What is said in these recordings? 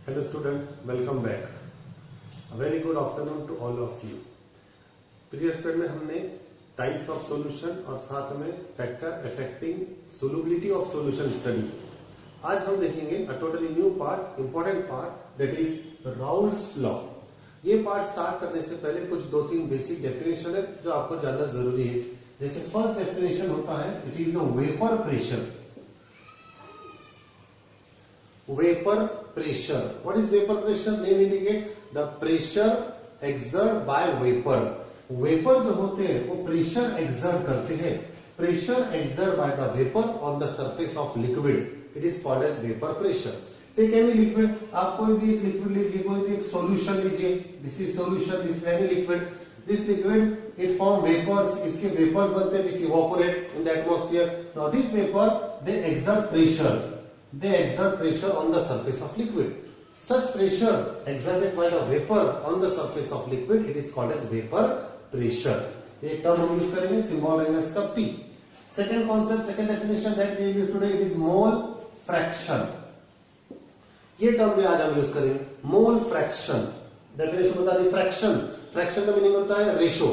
Hello student, welcome back. A very good afternoon to all of you. Previous में हमने types of solution और साथ में factor affecting solubility of solution study. आज हम देखेंगे a totally new part, important part, that is Raoult's law. ये part start करने से पहले कुछ दो तीन बेसिक डेफिनेशन है जो आपको जानना जरूरी है. जैसे फर्स्ट डेफिनेशन होता है, it is a vapour pressure. Vapor pressure. What is vapor pressure? Name indicate the pressure exerted by vapor. Vapor जो होते हैं वो pressure exert करते हैं. Pressure exerted by the vapor on the surface of liquid. It is called as vapor pressure. Take any liquid. आप कोई भी एक liquid लीजिए, कोई भी एक solution लीजिए. This is solution. This is any liquid. This liquid it form vapors. इसके vapors बनते हैं which evaporate in the atmosphere. Now this vapor they exert pressure. They exert pressure on the surface of liquid. Such pressure exerted by the vapor on the surface of liquid, it is called as vapor pressure. एक term हम use करेंगे, symbol रहेगा इसका P. Second concept, second definition that we use today, it is mole fraction. ये term भी आज हम use करेंगे, mole fraction. Definition बता दी, fraction. Fraction का मीनिंग होता है ratio.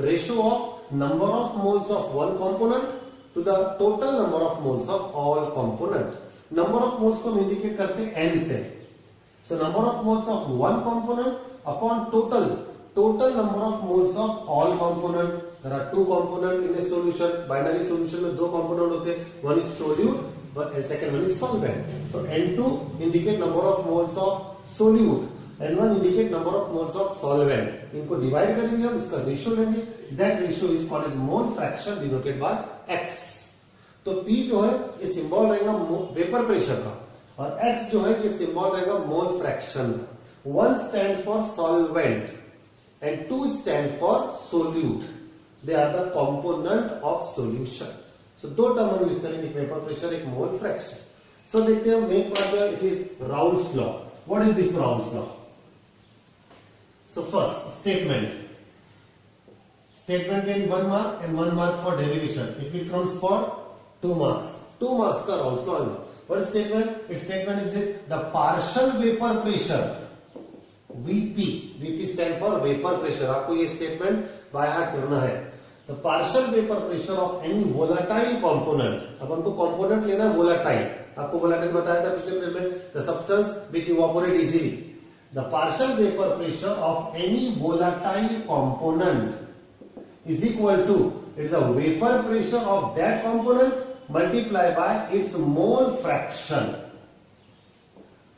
Ratio of number of moles of one component to the total number of moles of all component. Number of moles को हम इंडिकेट करते हैं n से. So number of moles of one component upon total number of moles of all component. There are two component in A solution. Binary solution में दो component होते हैं, one is solute and second one is solvent. तो n2 indicate number of moles of solute, n1 indicate number of moles of solvent. इनको divide करेंगे हम, इसका ratio लेंगे. That ratio is called as mole fraction denoted by x. तो P जो है ये सिंबल रहेगा वेपर प्रेशर का, और X जो है ये सिंबल रहेगा मोल फ्रैक्शन का. 1 stand for solvent and 2 stand for solute. They are the component of solution. So दो टर्म हम यूज करेंगे, एक वेपर प्रेशर, एक मोल फ्रैक्शन. सो देखते हैं मेन पार्ट है, it is Raoult's law. What is this Raoult's law? So first statement gain 1 mark and 1 mark for derivation. It will comes for 2 marks. 2 marks का Raoult's law है. What is statement? Its statement is this: the partial vapor pressure VP. VP stand for vapor pressure. आपको ये statement by heart करना है. The partial vapor pressure of any volatile component. अब हमको component लेना है volatile. आपको volatile बताया था पिछले पीरियड में, the substance which evaporate easily. The partial vapor pressure of any volatile component is equal to, it is a vapor pressure of that component multiplied by its mole fraction.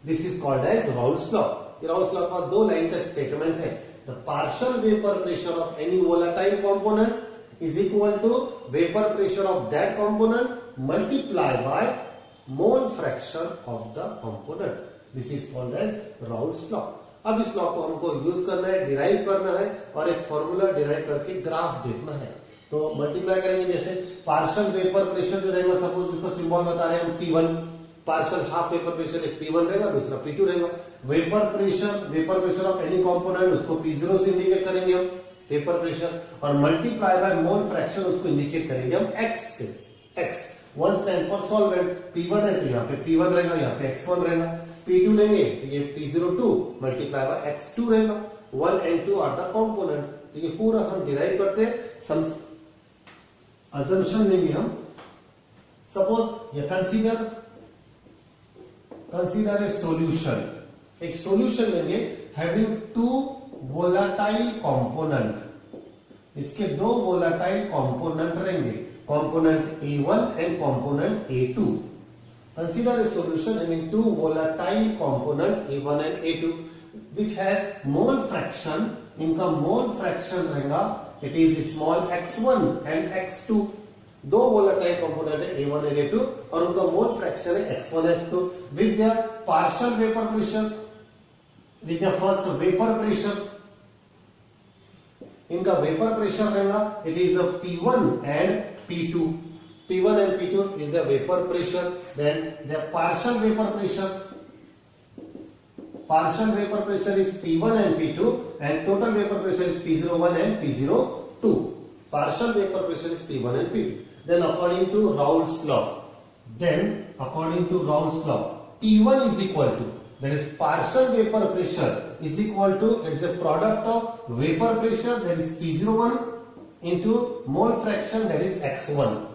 This is called as Raoult's law. ये Raoult's law का दो line का statement है. The partial vapor pressure of any volatile component is equal to vapor pressure of that component multiplied by mole fraction of the component. This is called as Raoult's law. अब इस law को हमको use करना है, derive करना है, और एक फॉर्मूला डिराइव करके ग्राफ देखना है. तो मल्टीप्लाई करेंगे. जैसे पार्शियल वेपर प्रेशर जो रहेगा, सपोज इसका सिंबल बता रहे हैं हम P1. Partial half vapour pressure एक P1 रहेगा, दूसरा P2 रहेगा. Vapour pressure of any component उसको P0 से इंडिकेट करेंगे हम, वेपर प्रेशर, और मल्टीप्लाई बाय मोल फ्रैक्शन उसको इंडिकेट करेंगे हम x से. x 1 stand for solvent. P1 है तो यहाँ पे P1 रहेगा, यहाँ पे x1 रहेगा. P2 लेंगे तो ये P02 मल्टीप्लाई बाय x2 रहेगा. 1 and 2 आर द कंपोनेंट. तो ये पूरा हम डिराइव करते हैं. assumption लेंगे हम. सपोज ये कंसीडर ए सॉल्यूशन. एक सॉल्यूशन लेंगे हैविंग 2 वोलाटाइल कंपोनेंट. इसके दो वोलाटाइल कंपोनेंट रहेंगे, component A1 and component A2. Consider a solution having 2 volatile component A1 and A2 which has mole fraction. इनका मोल फ्रैक्शन रहेगा, it is small x1 and x2. दो volatile component है A1 and A2, और उनका mole fraction है x1 x2. With the partial vapour pressure, with the first vapour pressure, इनका vapour pressure रहेगा, it is P1 and P2. P1 and P2 is the vapor pressure. Then the partial vapor pressure is P1 and P2, and total vapor pressure is P01 and P02. Partial vapor pressure is P1 and P2. Then according to Raoult's law, P1 is equal to that is partial vapor pressure is equal to, it is a product of vapor pressure that is P01 into mole fraction that is x1.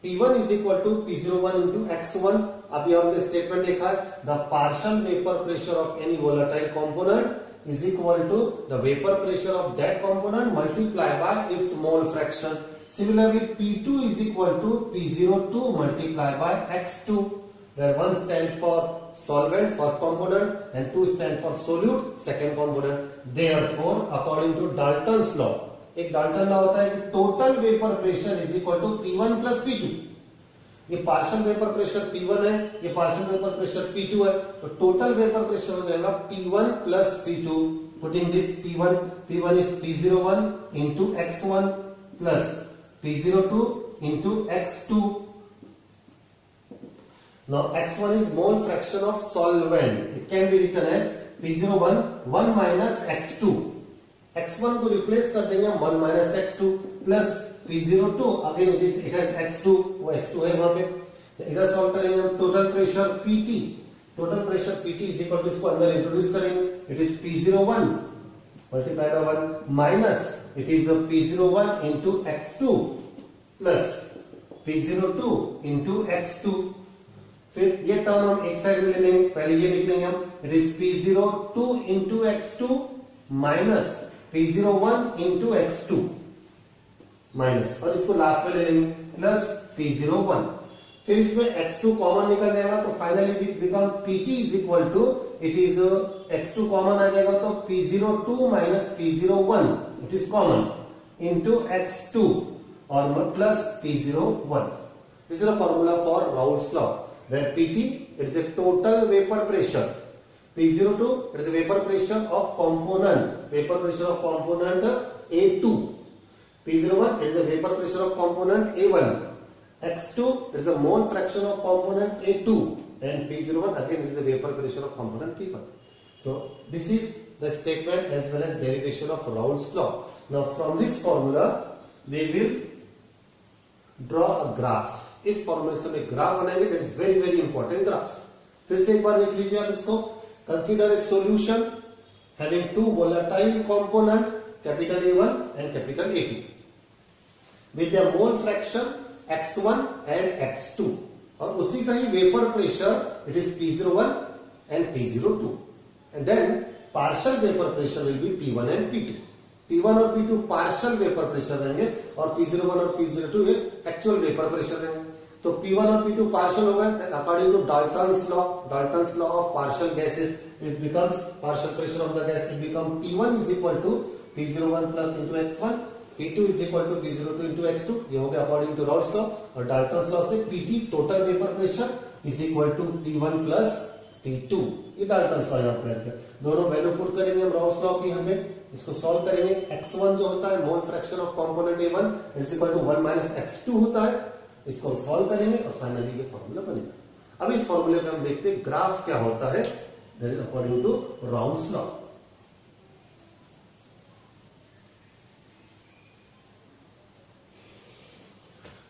P1 is equal to P01 into x1. अभी हमने statement देखा है, the partial vapor pressure of any volatile component is equal to the vapor pressure of that component multiplied by its mole fraction. Similarly, P2 is equal to P02 multiplied by x2, where 1 stands for solvent, first component, and 2 stands for solute, second component. Therefore, according to Dalton's law, एक Dalton law होता है कि total vapour pressure is equal to P1 plus P2. ये partial vapour pressure P1 है, ये partial vapour pressure P2 है, तो total vapour pressure हो जाएगा P1 plus P2. Putting this P1 is P01 into x1 plus P02 into x2. Now x1 is mole fraction of solvent. It can be written as P01 1 minus x2. x1 को replace कर देंगे 1 minus x2 plus P02 again it has x2, वो x2 है वहां पे. इधर solve करेंगे हम total pressure PT. Total pressure PT is equal to, इसको अंदर इंट्रोड्यूस करेंगे, it is P01 multiplied by 1 minus it is P01 into x2 plus P02 into x2. फिर ये टर्म हम एक साइड में ले लेंगे, पहले ये लिख लेंगे हम, it is P02 into x2 minus P01 into x2 minus, और इसको लास्ट में ले लेंगे प्लस P01. फिर इसमें x2 कॉमन निकल जाएगा तो finally become PT is equal to, it is x2 common आ जाएगा तो P02 minus P01 it is common into x2 और plus P01. This is the formula for Raoult's law, where PT it is a total vapor pressure, P02 it is a vapor pressure of component A2, P01 it is a vapor pressure of component A1, x2 it is a mole fraction of component A2, and P01 again it is the vapor pressure of component P1. So this is the statement as well as derivation of Raoult's law. Now from this formula we will draw a graph. इस फॉर्मूले से एक graph बनाएंगे, that is very very important graph. फिर से एक बार देख लीजिए आप इसको. Consider a solution having two volatile component capital A1 and capital A2 with the mole fraction x1 and x2, और उसी का ही vapour pressure it is P01 and P02, and then partial vapour pressure will be P1 and P2. P1 और P2 partial vapour pressure रहेंगे और P01 और P02 actual vapour pressure रहेंगे. तो P1 और P2 पार्शियल हो गए, according to Dalton's law of partial gases it becomes partial pressure of the gas, it become P1 is equal to P01 plus into x1, P2 is equal to P02 into x2. ये हो गया according to Raoult's law. और Dalton's law से PT total vapour pressure is equal to P1 plus P2. ये Dalton's law यहां apply किया. दोनों value put करेंगे हम राउल्स लॉ की, हमें इसको सॉल्व करेंगे. x1 जो होता है mole fraction of component A1 is equal to 1 minus x2 होता है, इसको हम सॉल्व करेंगे और फाइनली ये फॉर्मूला बनेगा. अब इस फॉर्मूले में हम देखते हैं ग्राफ क्या होता है, that is according to Raoult's law.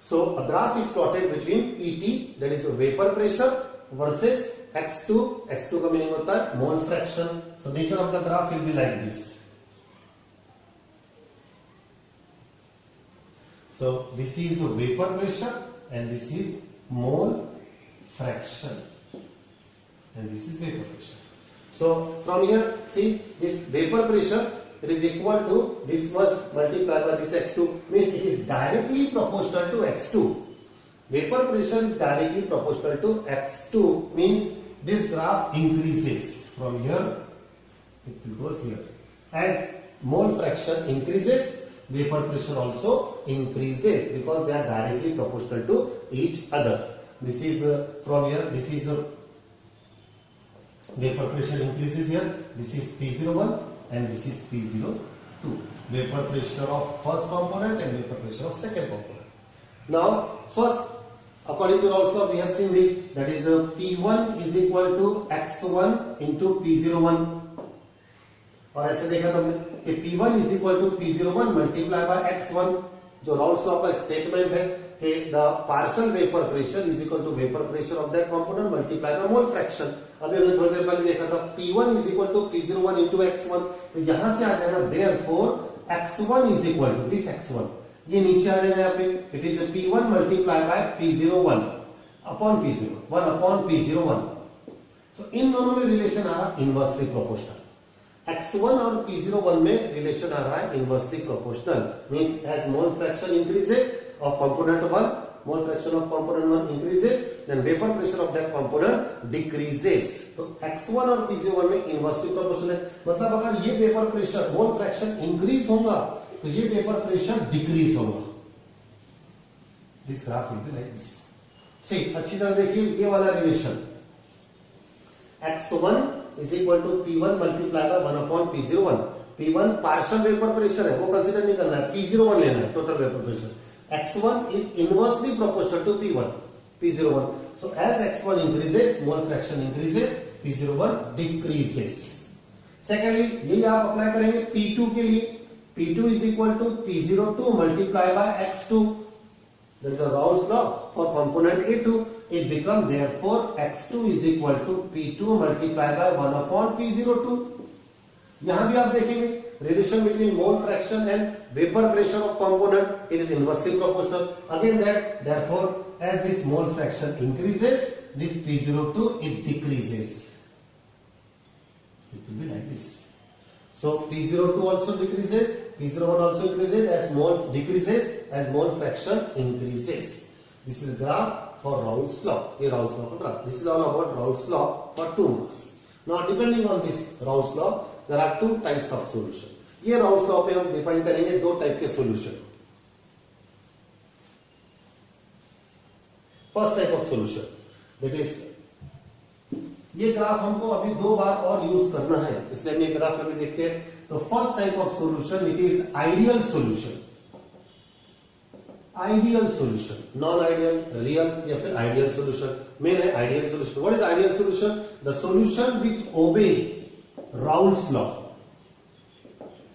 So a graph is plotted between PT, that is vapor pressure, versus x2. x2 का मीनिंग होता है mole fraction. So nature of the graph will be like this. So this is the vapor pressure and this is mole fraction and this is vapor pressure. So from here see this vapor pressure, it is equal to this much multiplied by this x2, means it is directly proportional to x2. Vapor pressure is directly proportional to x2, means this graph increases from here, it goes here. As mole fraction increases, vapor pressure also increases because they are directly proportional to each other. This is from here, this is vapor pressure increases here, this is P01 and this is P02. Vapor pressure of first component and vapor pressure of second component. Now first, according to Raoult's law, we have seen this, that is P1 is equal to x1 into P01. और ऐसे देखा तुमने कि P1 is equal to P01 multiply by x1, जो Raoult's law का statement है कि the partial vapour pressure is equal to vapour pressure of that component multiply by mole fraction. अभी हमने थोड़ी देर पहले देखा था P1 is equal to P01 into x1, तो यहां से आ जाएगा therefore x1 is equal to this x1, ये नीचे आ जाएगा यहाँ पे, it is P1 multiply by P01 upon P01, 1 upon P01। So इन दोनों में रिलेशन आ रहा इनवर्सली प्रोपोर्शनल। x1 और P01 में रिलेशन आ रहा है inversely proportional, means as mole fraction increases of component 1, mole fraction of component 1 increases, then vapour pressure of that component decreases. तो x1 और P01 में इनवर्सली प्रोपोर्शनल है, मतलब अगर ये vapour pressure mole fraction increase होगा तो ये वेपर प्रेशर डिक्रीज होगा। This graph will be like this. See अच्छी तरह देखिए ये वाला relation, x1 is equal to P1 multiplied by 1 upon P01। P1 partial vapour pressure है, वो कंसीडर नहीं करना है, P01 लेना है total vapour pressure. x1 is inversely proportional to P1, P01। So as x1 increases, mole fraction increases, P01 decreases। Secondly, यही आप apply करेंगे P2 के लिए, P2 is equal to P02 multiplied by x2। There is a Raoult's law for component A2। It becomes therefore x2 is equal to P2 multiplied by 1 upon P02। यहां भी आप देखेंगे relation between mole fraction and vapor pressure of component, it is inversely proportional। Again that therefore as this mole fraction increases, this P02 it decreases, it will be like this। So P02 also decreases, P01 also increases as mole decreases as mole fraction increases। This is a graph for Raoult's law, ये Raoult's law का graph। This is all about Raoult's law for 2 marks। Now depending on this Raoult's law, there are 2 types of solution। ये Raoult's law पे हम define करेंगे 2 type के solution. First type of solution that is, ये graph हमको अभी 2 बार और use करना है, इसलिए हम ये ग्राफ अभी देखते हैं। तो first type of solution it is ideal solution. Ideal solution, non ideal, real या फिर आइडियल सॉल्यूशन। मेन है ideal solution. What is ideal solution? The solution which obey Raoult's law.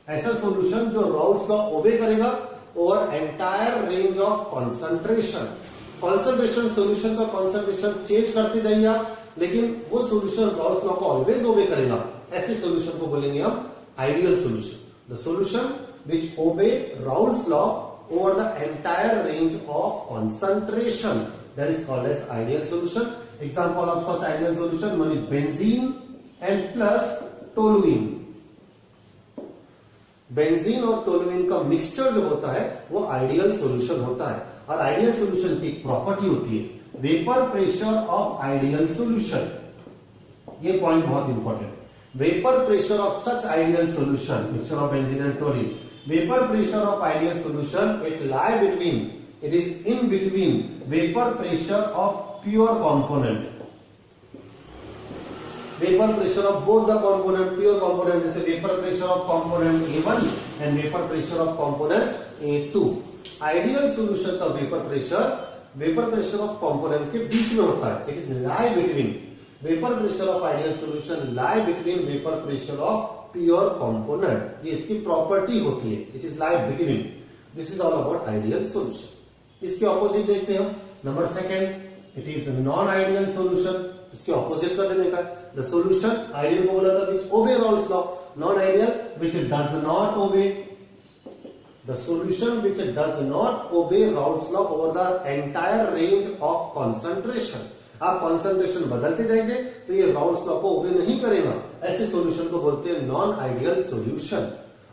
ऐसा सॉल्यूशन जो राउल्ट्स लॉ ओबे करेगा over entire range of concentration. Concentration, solution का concentration change करते जाइए आप, लेकिन वो सॉल्यूशन राउल्ट्स लॉ को ऑलवेज ओबे करेगा, ऐसे सॉल्यूशन को बोलेंगे हम ideal solution. The solution which obey Raoult's law over the entire range of concentration, that is called as ideal solution। Example of such ideal solution, one is benzene and plus toluene। Benzene और toluene का mixture जो होता है वो ideal solution होता है। और ideal solution की एक प्रॉपर्टी होती है vapour pressure of ideal solution. ये पॉइंट बहुत इंपॉर्टेंट है। Vapour pressure of such ideal solution, mixture of benzene and toluene, vapor pressure of ideal solution it lie between, it is in between vapor pressure of pure component, vapor pressure of both the component, pure component, जैसे vapor pressure of component A1 and vapor pressure of component A2। ideal solution का vapor pressure of component के बीच में होता है, it is lie between, vapor pressure of ideal solution lie between vapor pressure of pure component. ये इसकी property होती है, it is like between. This is all about ideal solution. इसके opposite देखते हैं हम, number second it is non ideal solution. इसके opposite कर देने का, द सॉल्यूशन आइडियल को बोला था which obey Raoult's law, non ideal which does not obey, the solution which does not obey Raoult's law over the entire range of concentration. आप concentration बदलते जाएंगे तो ये राउल्ट्स लॉ को ओबे नहीं करेगा, ऐसे सॉल्यूशन को बोलते हैं नॉन आइडियल सॉल्यूशन।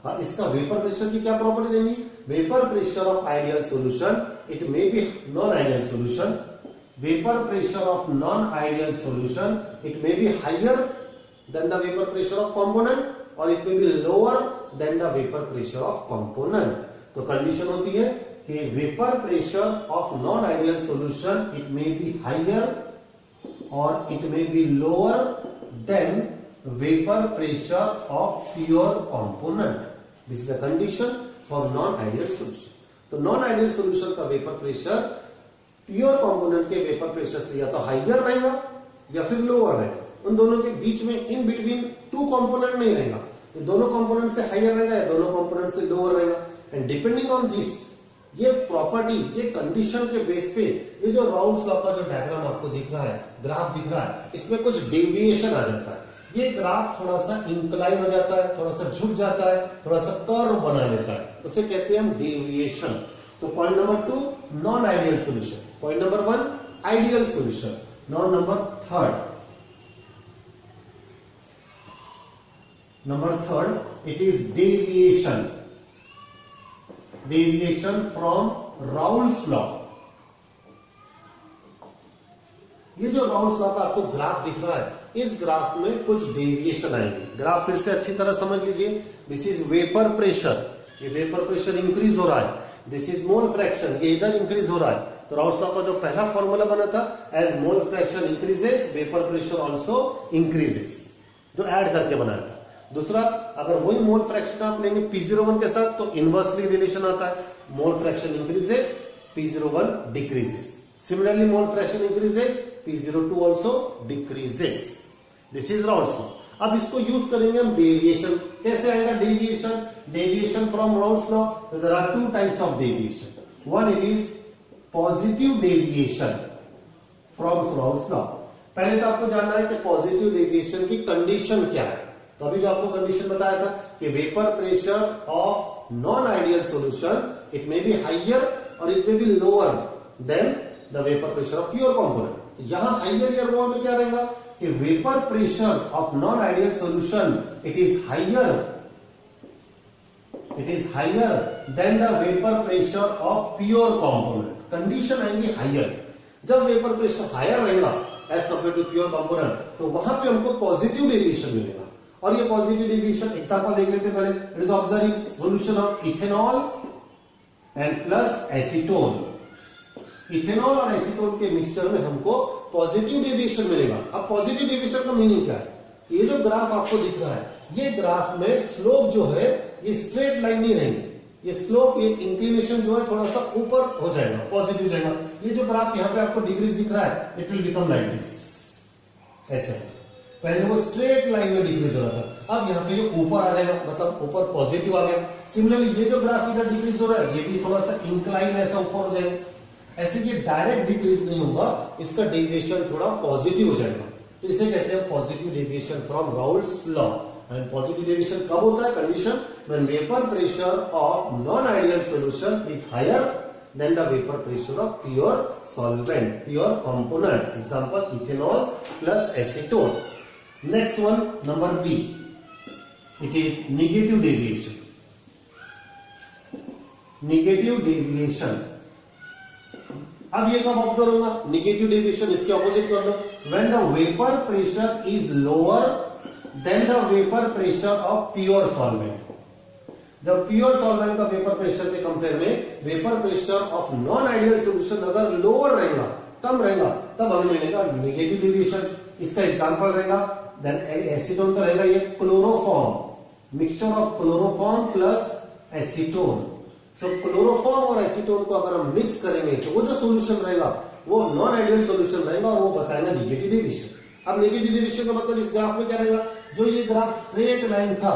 और इसका वेपर प्रेशर की क्या प्रॉपर्टी देंगी? Vapour pressure of ideal solution it may be non ideal solution, vapour pressure of non ideal solution it may be higher than the vapour pressure of component और it may be lower than the vapour pressure of component. तो condition होती है कि vapour pressure of non ideal solution it may be higher or it may be lower than vapor pressure of pure component। This is the condition for non-ideal solution। तो non-ideal solution का vapor pressure pure component के vapor pressure से या तो higher रहेगा या फिर lower रहेगा। उन दोनों के बीच में in between 2 component नहीं रहेगा, ये दोनों component से higher रहेगा या दोनों component से lower रहेगा। And depending on this ये प्रॉपर्टी, ये कंडीशन के बेस पे ये जो राउल्स लॉ का जो डायग्राम आपको दिख रहा है, ग्राफ दिख रहा है, इसमें कुछ डेविएशन आ जाता है। ये ग्राफ थोड़ा सा इंक्लाइन हो जाता है, थोड़ा सा झुक जाता है, थोड़ा सा कर्व बना लेता है, उसे कहते हैं हम deviation. So point number 2, non-ideal solution. Point number 1, ideal solution. Now number third. Number third, it is deviation. Deviation from Raoult's law. ये जो राउल्स लॉ का आपको ग्राफ दिख रहा है, इस ग्राफ में कुछ डेविएशन आएंगे। ग्राफ फिर से अच्छी तरह समझ लीजिए। दिस इज वेपर प्रेशर, ये वेपर प्रेशर इंक्रीज हो रहा है। दिस इज मोल फ्रैक्शन, ये इधर इंक्रीज हो रहा है। तो राउल्स लॉ का जो पहला फॉर्मूला बना था, as mole fraction increases vapour pressure also increases, जो ऐड करके बनाया था। दूसरा, अगर वही मोल फ्रैक्शन आप लेंगे P01 के साथ तो इनवर्सली रिलेशन आता है, mole fraction increases P01 decreases. Similarly, mole fraction increases, P02 also decreases. This is Raoult's law. अब इसको यूज करेंगे हम डेविएशन। कैसे आएगा deviation? Deviation from Raoult's law. So there are two types of deviation. One, it is positive deviation from Raoult's law. पहले तो आपको जानना है कि पॉजिटिव डेविएशन की कंडीशन क्या है। तो अभी जो आपको कंडीशन बताया था कि vapour pressure of non ideal solution, it may be higher और it may be lower than the vapour pressure of pure component. यहां हाइयर या लोअर में क्या रहेगा कि vapour pressure of non ideal solution it is higher than the vapour pressure of pure component. Condition आएंगी higher. जब vapour pressure higher रहेगा as compare to pure component, तो वहां पे हमको पॉजिटिव डेविएशन मिलेगा। और ये पॉजिटिव डेविएशन एग्जांपल देख लेते हैं पहले। It is observing solution of ethanol and plus acetone. Ethanol और एसीटोन के मिक्सचर में हमको पॉजिटिव डेविएशन मिलेगा। अब पॉजिटिव डेविएशन का मीनिंग क्या है? ये जो ग्राफ आपको दिख रहा है, ये ग्राफ में स्लोप जो है ये स्ट्रेट लाइन नहीं रहेंगे। ये स्लोप, ये इंक्लिनेशन जो है थोड़ा सा ऊपर हो जाएगा, पॉजिटिव जाएगा। ये जो ग्राफ यहाँ पे आपको डिग्रीज दिख रहा है, it will become like this, ऐसे। पहले वो स्ट्रेट लाइन में डिक्रीज हो रहा था, अब यहाँ पे ये ऊपर आ जाएगा, मतलब ऊपर पॉजिटिव आ गया। सिमिलरली ये जो ग्राफ इधर डिक्रीज हो रहा है, ये भी थोड़ा सा इंक्लाइन ऐसा ऊपर हो जाएगा। ऐसे ये डायरेक्ट डिक्रीज नहीं होगा, इसका डेविएशन थोड़ा पॉजिटिव हो जाएगा। तो इसे कहते हैं positive deviation from Raoult's law. And positive deviation कब होता है? Condition when vapour pressure of non ideal solution is higher than the vapour pressure of pure solvent, pure component. Example ethanol plus acetone. Next one, number B, it is negative deviation. Negative deviation अब ये कब observe होगा? Negative deviation इसके opposite कर लो। When the vapour pressure is lower than the vapour pressure of pure solvent. जब pure solvent का vapour pressure के कंपेयर में vapour pressure of non ideal solution अगर लोअर रहेगा, कम रहेगा, तब हमें मिलेगा नेगेटिव डेविएशन। इसका एग्जांपल रहेगा देन एसीटोन का रहेगा ये chloroform, mixture of chloroform plus acetone. So chloroform और एसीटोन को अगर हम मिक्स करेंगे तो वो जो सॉल्यूशन रहेगा वो नॉन आइडियल सॉल्यूशन रहेगा और वो बताएगा नेगेटिव डेविएशन। अब नेगेटिव डेविएशन का मतलब इस ग्राफ में क्या रहेगा? जो ये ग्राफ स्ट्रेट लाइन था,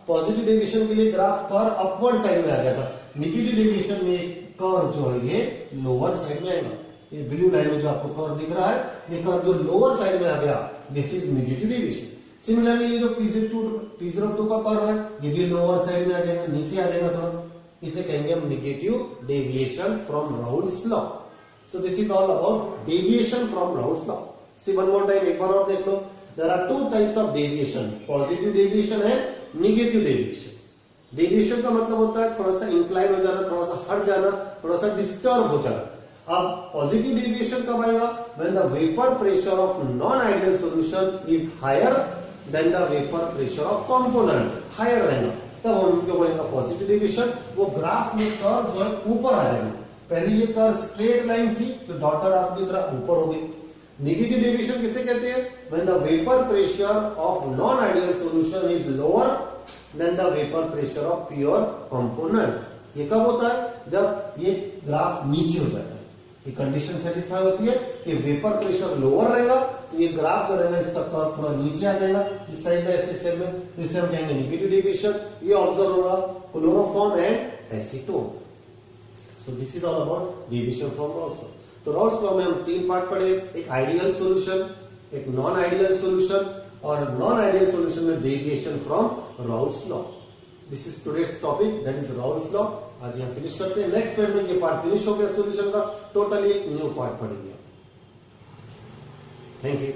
पॉजिटिव डेविएशन के लिए ग्राफ कर्व अपवर्ड साइड में आ गया था। नेगेटिव डेविएशन में कर्व जो है ये लोअर साइड में आएगा। ये ब्लू लाइन में जो आपको कर्व दिख रहा है, ये कर्व जो लोअर साइड में आ गया, this is negative deviation. Similarly ये जो P02 का कर्व है, ये भी लोअर साइड में आ जाएगा, नीचे आ जाएगा थोड़ा। इसे कहेंगे हम negative deviation from Raoult's law. So this is all about deviation from Raoult's law. See one more time, एक बार और देख लो। There are two types of deviation, positive deviation and negative deviation. Deviation का मतलब होता है थोड़ा सा इंक्लाइन हो जाना, थोड़ा सा हट जाना, थोड़ा सा डिस्टर्ब हो जाना। अब पॉजिटिव डेविएशन कब आएगा? When the vapour pressure of non ideal solution is higher than the vapour pressure of component, higher रहेगा, तब हम उनको बोलेंगे पॉजिटिव डेविएशन। वो ग्राफ में कर्व जो है ऊपर आ जाएगा। पहले ये कर्व स्ट्रेट लाइन थी, तो डॉटेड आपकी तरह ऊपर हो गई। नेगेटिव डेविएशन किसे कहते हैं? When the vapour pressure of non ideal solution is lower than the vapour pressure of pure component. ये कब होता है? जब ये ग्राफ नीचे हो जाता है। ये कंडीशन सेटिस्फाई होती है कि वेपर प्रेशर लोअर रहेगा, तो ये ग्राफ जो रहेगा इसका कर्व थोड़ा नीचे आ जाएगा इस साइड में, ऐसे साइड में, तो इसे हम कहेंगे नेगेटिव डेविएशन। ये ऑब्जर्व होगा chloroform and acetone. So this is all about deviation from Rawls law. तो रॉल्स लॉ में हम 3 पार्ट पढ़े, एक आइडियल सॉल्यूशन, एक नॉन आइडियल सॉल्यूशन, और नॉन आइडियल सॉल्यूशन में deviation from Rawls law. This is today's topic, that is Rawls law. आज यहाँ फिनिश करते हैं। नेक्स्ट पीरियड में ये पार्ट फिनिश हो गया सॉल्यूशन का, टोटली एक न्यू पार्ट पढ़ेंगे। Thank you.